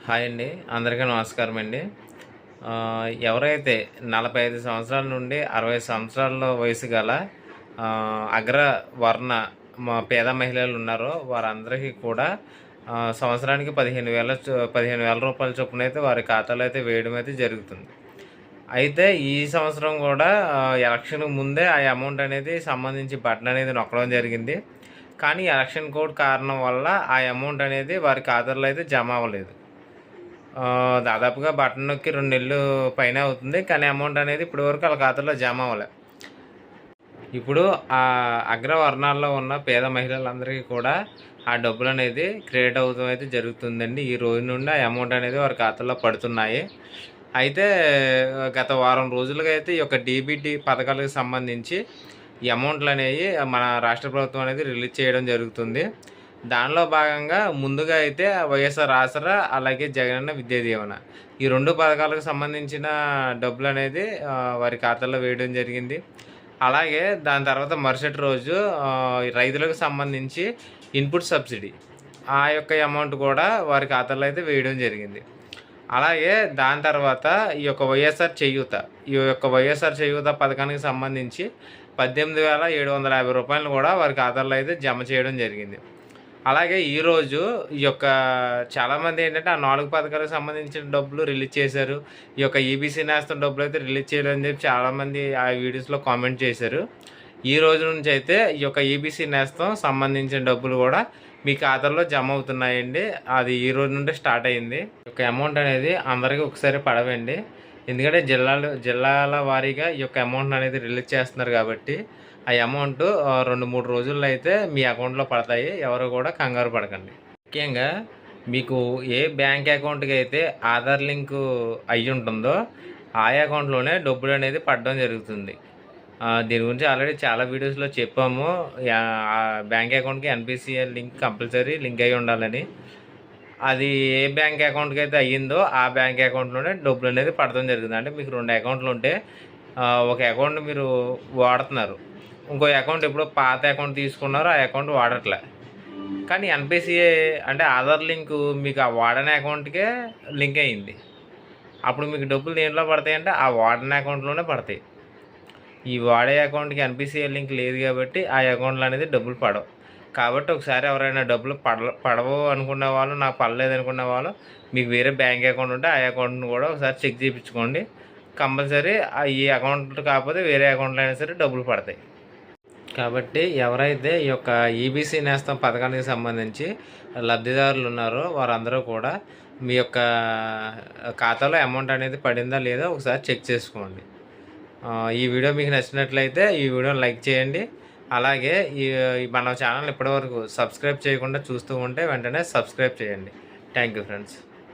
Hi అండి. అందరికీ నమస్కారం అండి. ఎవరైతే 45 సంవత్సరాల నుండి 60 సంవత్సరాల వయసు గల అగ్రవర్ణ పేద మహిళలు ఉన్నారో వారందరికీ కూడా సంవత్సరానికి 15,000 రూపాయల చొప్పున అయితే వారి ఖాతాలో అయితే వేయడం అయితే జరుగుతుంది. అయితే ఈ సంవత్సరం కూడా ఎలక్షన్‌కి ముందే ఆ అమౌంట్ అనేది సంబంధించి బటన్ అనేది నొక్కడం జరిగింది. కానీ ఎలక్షన్ కోడ్ కారణం వల్ల ఆ అమౌంట్ అనేది వారి ఖాతాలో అయితే జమ అవ్వలేదు. దాదాపుగా బటన్ నొక్కి 2 నెలలు పైనే అవుతుంది. కానీ అమౌంట్ అనేది ఇప్పటివరకు ఆళ్ళ ఖాతాలో జమ అవ్వలే. ఇప్పుడు అగ్రవర్ణాల్లో ఉన్న పేద మహిళలందరికీ కూడా ఆ డబ్బులనేది క్రెడిట్ అవుతం అయితే జరుగుతుందండి. ఈ రోజు నుండి ఆ అమౌంట్ అనేది వారి ఖాతాలో పడుతున్నాయి. అయితే గత వారం రోజులుగా అయితే ఈ యొక్క డీబీటీ పథకాలకు సంబంధించి ఈ అమౌంట్లనేవి మన రాష్ట్ర ప్రభుత్వం అనేది రిలీజ్ చేయడం జరుగుతుంది. దానిలో భాగంగా ముందుగా అయితే వైఎస్ఆర్ ఆసరా, అలాగే జగనన్న విద్యా దీవెన ఈ 2 పథకాలకు సంబంధించిన డబ్బులనేది వారి ఖాతాలో వేయడం జరిగింది. అలాగే దాని తర్వాత మరుసటి రోజు రైతులకు సంబంధించి ఇన్పుట్ సబ్సిడీ ఆ యొక్క అమౌంట్ కూడా వారి ఖాతాలో అయితే వేయడం జరిగింది. అలాగే దాని తర్వాత ఈ యొక్క వైఎస్ఆర్ చేయూత పథకానికి సంబంధించి 18,750 రూపాయలు కూడా వారి ఖాతాలో అయితే జమ చేయడం జరిగింది. అలాగే ఈరోజు ఈ యొక్క చాలామంది ఏంటంటే ఆ 4 పథకాలకు సంబంధించిన డబ్బులు రిలీజ్ చేశారు. ఈ యొక్క ఈబీసీ నేస్తం డబ్బులు అయితే రిలీజ్ చేయలేదని చెప్పి చాలామంది ఆ వీడియోస్లో కామెంట్ చేశారు. ఈ రోజు నుంచి అయితే ఈ యొక్క ఈబీసీ నేస్తం సంబంధించిన డబ్బులు కూడా మీ ఖాతాలో జమ అవుతున్నాయండి. అది ఈ రోజు నుండి స్టార్ట్ అయింది. ఈ యొక్క అమౌంట్ అనేది అందరికీ ఒకసారి పడవండి. ఎందుకంటే జిల్లాల వారీగా ఈ యొక్క అమౌంట్ అనేది రిలీజ్ చేస్తున్నారు కాబట్టి ఆ అమౌంట్ 2-3 రోజుల్లో అయితే మీ అకౌంట్లో పడతాయి. ఎవరు కూడా కంగారు పడకండి. ముఖ్యంగా మీకు ఏ బ్యాంక్ అకౌంట్కి అయితే ఆధార్ లింకు అయ్యి ఉంటుందో ఆ అకౌంట్లోనే డబ్బులు అనేది పడడం జరుగుతుంది. దీని గురించి ఆల్రెడీ చాలా వీడియోస్లో చెప్పాము. బ్యాంక్ అకౌంట్కి ఎన్పిసిఐ లింక్ కంపల్సరీ లింక్ అయ్యి ఉండాలని. అది ఏ బ్యాంక్ అకౌంట్కి అయితే అయ్యిందో ఆ బ్యాంక్ అకౌంట్లోనే డబ్బులు అనేది పడడం జరుగుతుంది. అంటే మీకు 2 అకౌంట్లు ఉంటే ఒక అకౌంట్ మీరు వాడుతున్నారు, ఇంకో అకౌంట్ ఎప్పుడో పాత అకౌంట్ తీసుకున్నారో ఆ అకౌంట్ వాడట్లే. కానీ ఎన్పిసిఐ అంటే ఆధార్ లింకు మీకు ఆ వాడని అకౌంట్కే లింక్ అయ్యింది. అప్పుడు మీకు డబ్బులు దేంట్లో పడతాయంటే ఆ వాడని అకౌంట్లోనే పడతాయి. ఈ వాడే అకౌంట్కి ఎన్పిసిఐ లింక్ లేదు కాబట్టి ఆ అకౌంట్లో అనేది డబ్బులు పడవు. కాబట్టి ఒకసారి ఎవరైనా డబ్బులు పడవు అనుకునే వాళ్ళు, నాకు పడలేదు అనుకునే వాళ్ళు, మీకు వేరే బ్యాంక్ అకౌంట్ ఉంటే ఆ అకౌంట్ని కూడా ఒకసారి చెక్ చేయించుకోండి. కంపల్సరీ ఈ అకౌంట్ కాకపోతే వేరే అకౌంట్లో అయినా సరే డబ్బులు పడతాయి. కాబట్టి ఎవరైతే ఈ యొక్క ఈబీసీ నేస్తం పథకానికి సంబంధించి లబ్ధిదారులు ఉన్నారో వారందరూ కూడా మీ యొక్క ఖాతాలో అమౌంట్ అనేది పడిందా లేదా ఒకసారి చెక్ చేసుకోండి. ఈ వీడియో మీకు నచ్చినట్లయితే ఈ వీడియోని లైక్ చేయండి. అలాగే మన ఛానల్ ఇప్పటివరకు సబ్స్క్రైబ్ చేయకుండా చూస్తూ ఉంటే వెంటనే సబ్స్క్రైబ్ చేయండి. Thank you friends.